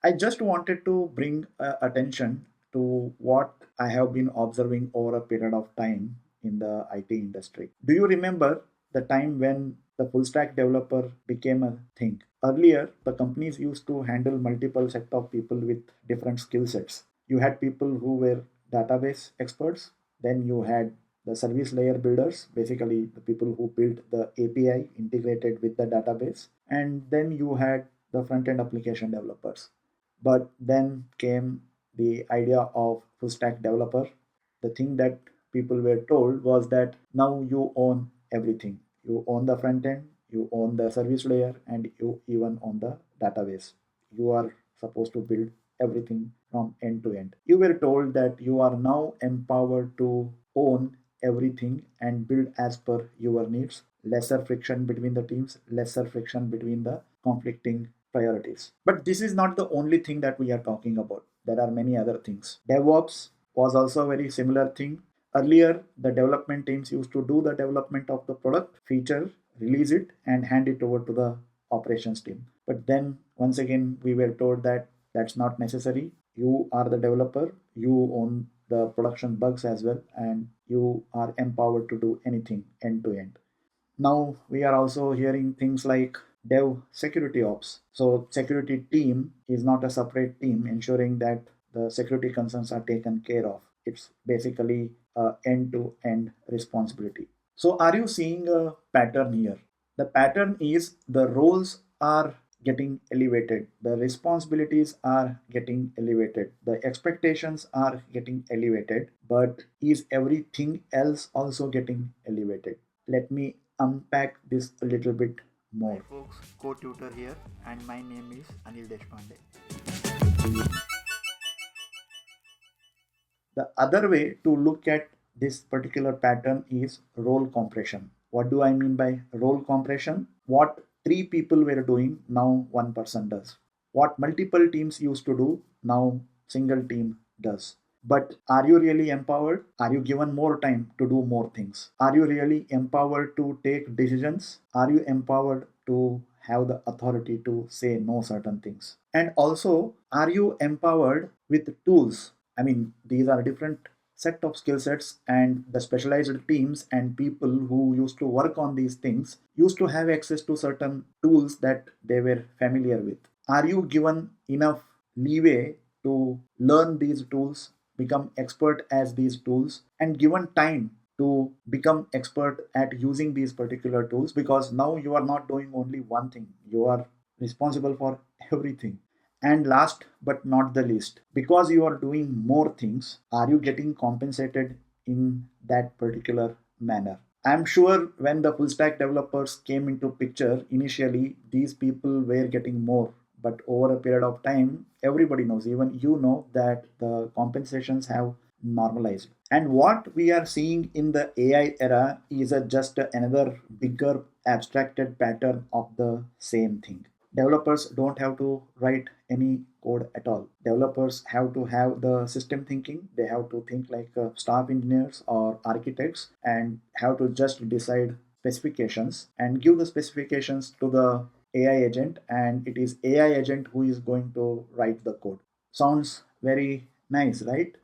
I just wanted to bring attention to what I have been observing over a period of time in the IT industry. Do you remember the time when the full stack developer became a thing? Earlier, the companies used to handle multiple set of people with different skill sets. You had people who were database experts, then you had the service layer builders, basically the people who built the API integrated with the database, and then you had the front end application developers. But then came the idea of full stack developer. The thing that people were told was that now you own everything. You own the front end, you own the service layer, and you even own the database. You are supposed to build everything from end to end. You were told that you are now empowered to own everything and build as per your needs. Lesser friction between the teams, lesser friction between the conflicting priorities. But this is not the only thing that we are talking about. There are many other things. DevOps was also a very similar thing. Earlier, the development teams used to do the development of the product, feature, release it, and hand it over to the operations team. But then, once again, we were told that that's not necessary. You are the developer, you own the production bugs as well, and you are empowered to do anything end to end. Now we are also hearing things like dev security ops. So security team is not a separate team ensuring that the security concerns are taken care of. It's basically a end to end responsibility. So are you seeing a pattern here? The pattern is the roles are getting elevated, the responsibilities are getting elevated, the expectations are getting elevated, but is everything else also getting elevated? Let me unpack this a little bit Hi more. folks, CodeTutor here, and my name is Anil Deshpande. The other way to look at this particular pattern is role compression. What do I mean by role compression? What three people were doing, now one person does. What multiple teams used to do, now single team does. But are you really empowered? Are you given more time to do more things? Are you really empowered to take decisions? Are you empowered to have the authority to say no certain things? And also, are you empowered with tools? I mean, these are different set of skill sets, and the specialized teams and people who used to work on these things used to have access to certain tools that they were familiar with. Are you given enough leeway to learn these tools, become expert as these tools, and given time to become expert at using these particular tools? Because now you are not doing only one thing, you are responsible for everything. And last but not the least, because you are doing more things, are you getting compensated in that particular manner? I'm sure when the full stack developers came into picture, initially these people were getting more. But over a period of time, everybody knows, even you know, that the compensations have normalized. And what we are seeing in the AI era is just another bigger abstracted pattern of the same thing. Developers don't have to write any code at all. Developers have to have the system thinking. They have to think like staff engineers or architects and have to just decide specifications and give the specifications to the AI agent, and it is AI agent who is going to write the code. Sounds very nice, right?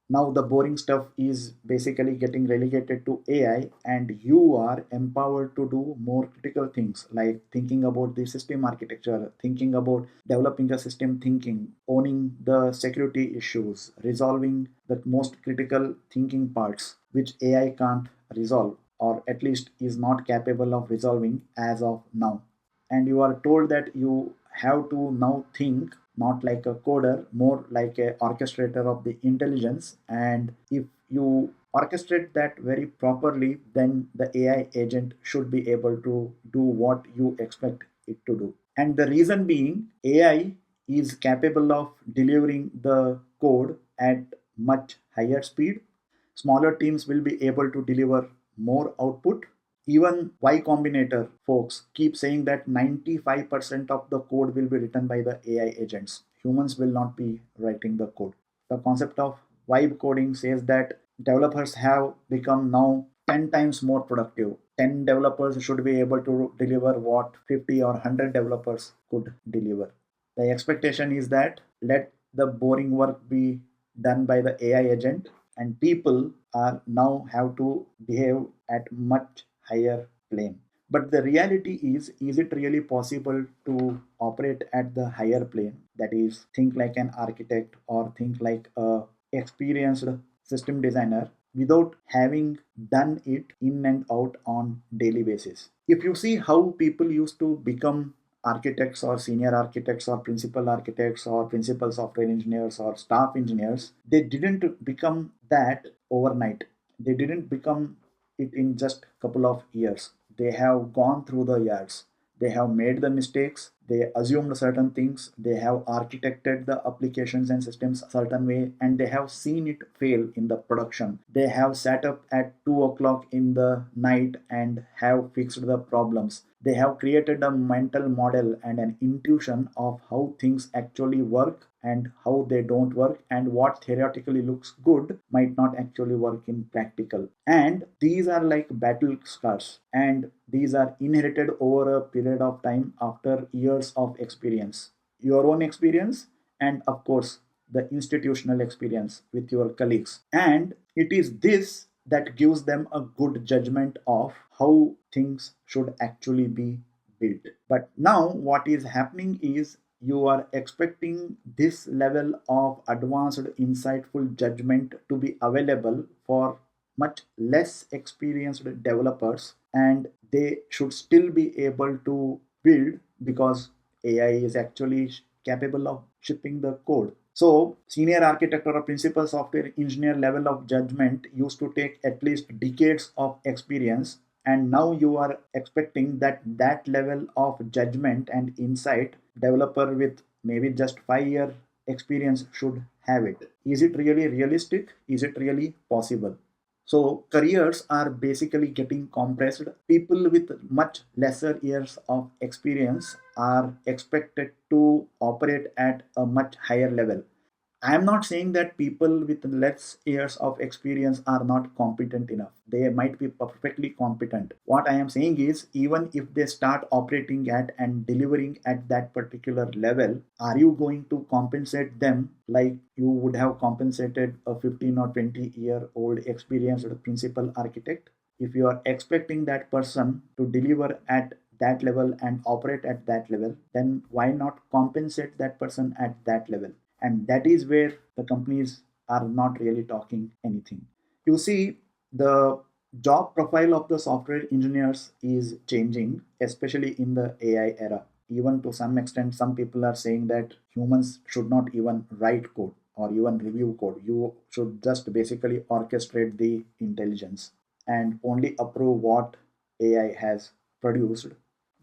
Now the boring stuff is basically getting relegated to AI, and you are empowered to do more critical things like thinking about the system architecture, thinking about developing a system thinking, owning the security issues, resolving the most critical thinking parts which AI can't resolve, or at least is not capable of resolving as of now. And you are told that you have to now think not like a coder, more like a orchestrator of the intelligence. And if you orchestrate that very properly, then the AI agent should be able to do what you expect it to do. And the reason being, AI is capable of delivering the code at much higher speed. Smaller teams will be able to deliver more output. Even Y Combinator folks keep saying that 95% of the code will be written by the AI agents. Humans will not be writing the code. The concept of vibe coding says that developers have become now 10 times more productive. 10 developers should be able to deliver what 50 or 100 developers could deliver. The expectation is that let the boring work be done by the AI agent, and people are now have to behave at much higher plane. But the reality is it really possible to operate at the higher plane? That is, think like an architect or think like a experienced system designer without having done it in and out on daily basis. If you see how people used to become architects or senior architects or principal architects or principal software engineers or staff engineers, they didn't become that overnight. They didn't become it in just couple of years. They have gone through the years. They have made the mistakes. They assumed certain things. They have architected the applications and systems a certain way, and they have seen it fail in the production. They have sat up at 2 o'clock in the night and have fixed the problems. They have created a mental model and an intuition of how things actually work and how they don't work, and what theoretically looks good might not actually work in practical. And these are like battle scars, and these are inherited over a period of time after years of experience, your own experience, and of course the institutional experience with your colleagues. And it is this that gives them a good judgment of how things should actually be built. But now, what is happening is you are expecting this level of advanced, insightful judgment to be available for much less experienced developers, and they should still be able to build because AI is actually capable of shipping the code. So, senior architect or a principal software engineer level of judgment used to take at least decades of experience, and now you are expecting that that level of judgment and insight developer with maybe just 5 year experience should have it. Is it really realistic? Is it really possible? So careers are basically getting compressed. People with much lesser years of experience are expected to operate at a much higher level. I am not saying that people with less years of experience are not competent enough. They might be perfectly competent. What I am saying is, even if they start operating at and delivering at that particular level, are you going to compensate them like you would have compensated a 15 or 20-year-old experienced principal architect? If you are expecting that person to deliver at that level and operate at that level, then why not compensate that person at that level? And that is where the companies are not really talking anything. You see, the job profile of the software engineers is changing, especially in the AI era. Even to some extent, some people are saying that humans should not even write code or even review code. You should just basically orchestrate the intelligence and only approve what AI has produced.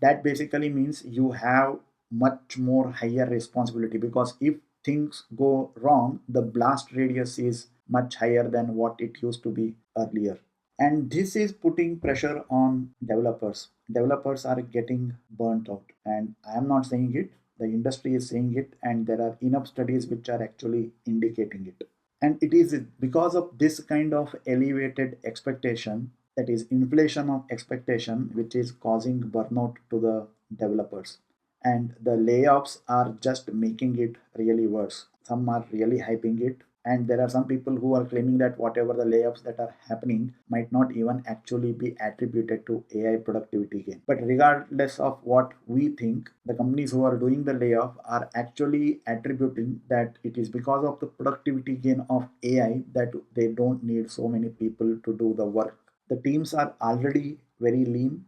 That basically means you have much more higher responsibility, because if things go wrong, the blast radius is much higher than what it used to be earlier. And this is putting pressure on developers. Developers are getting burnt out. And I am not saying it, the industry is saying it, and there are enough studies which are actually indicating it. And it is because of this kind of elevated expectation, that is inflation of expectation, which is causing burnout to the developers. And the layoffs are just making it really worse. Some are really hyping it, and there are some people who are claiming that whatever the layoffs that are happening might not even actually be attributed to AI productivity gain. But regardless of what we think, the companies who are doing the layoff are actually attributing that it is because of the productivity gain of AI that they don't need so many people to do the work. The teams are already very lean.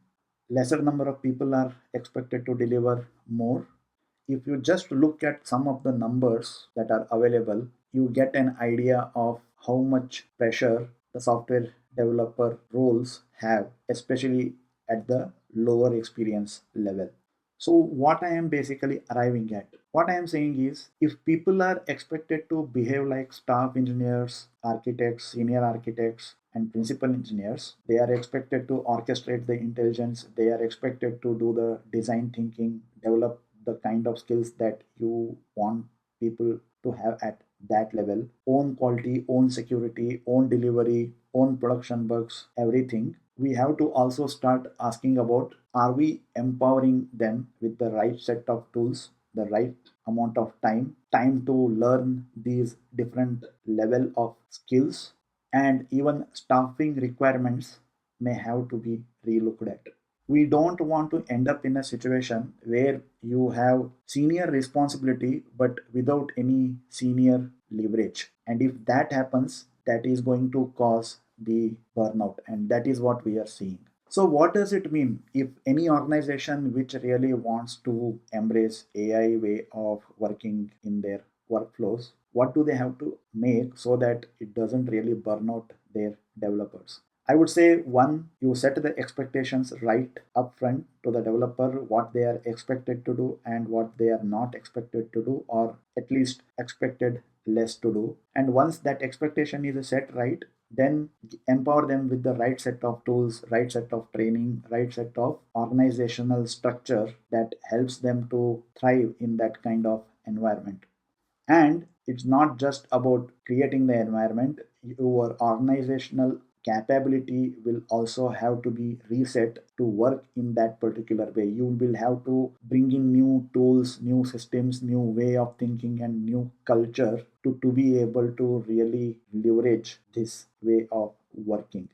Lesser number of people are expected to deliver more. If you just look at some of the numbers that are available, you get an idea of how much pressure the software developer roles have, especially at the lower experience level. So, what I am basically arriving at, what I am saying is, if people are expected to behave like staff engineers, architects, senior architects, and principal engineers, they are expected to orchestrate the intelligence, they are expected to do the design thinking, develop the kind of skills that you want people to have at that level, own quality, own security, own delivery, own production bugs, everything. We have to also start asking about, are we empowering them with the right set of tools, the right amount of time to learn these different level of skills, and even staffing requirements may have to be relooked at. We don't want to end up in a situation where you have senior responsibility but without any senior leverage. And if that happens, that is going to cause the burnout, and that is what we are seeing. So, what does it mean if any organization which really wants to embrace AI way of working in their workflows? What do they have to make so that it doesn't really burn out their developers? I would say one, you set the expectations right up front to the developer, what they are expected to do and what they are not expected to do, or at least expected less to do. And once that expectation is set right, then empower them with the right set of tools, right set of training, right set of organizational structure that helps them to thrive in that kind of environment. And it's not just about creating the environment, your organizational capability will also have to be reset to work in that particular way. You will have to bring in new tools, new systems, new way of thinking, and new culture to be able to really leverage this way of working.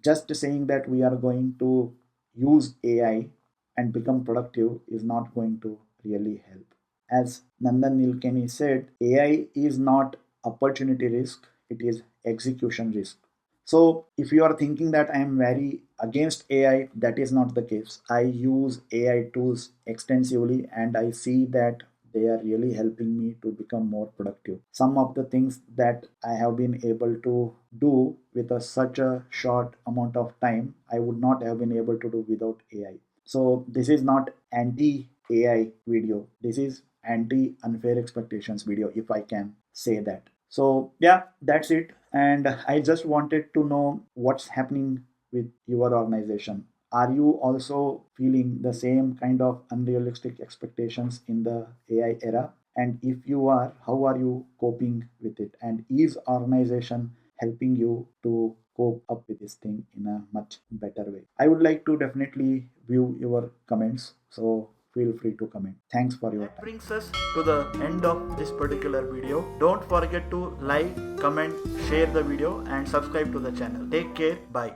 Just saying that we are going to use AI and become productive is not going to really help. As Nandan Nilekani said, AI is not opportunity risk, it is execution risk. So if you are thinking that I am very against AI, that is not the case. I use AI tools extensively and I see that they are really helping me to become more productive. Some of the things that I have been able to do with such a short amount of time, I would not have been able to do without AI. So this is not anti AI video. This is anti unfair expectations video, if I can say that. So yeah, that's it. And I just wanted to know what's happening with your organization. Are you also feeling the same kind of unrealistic expectations in the AI era? And if you are, how are you coping with it? And is organization helping you to cope up with this thing in a much better way? I would like to definitely view your comments. So feel free to comment. Thanks for your That time. brings us to the end of this particular video. Don't forget to like, comment, share the video and subscribe to the channel. Take care. Bye.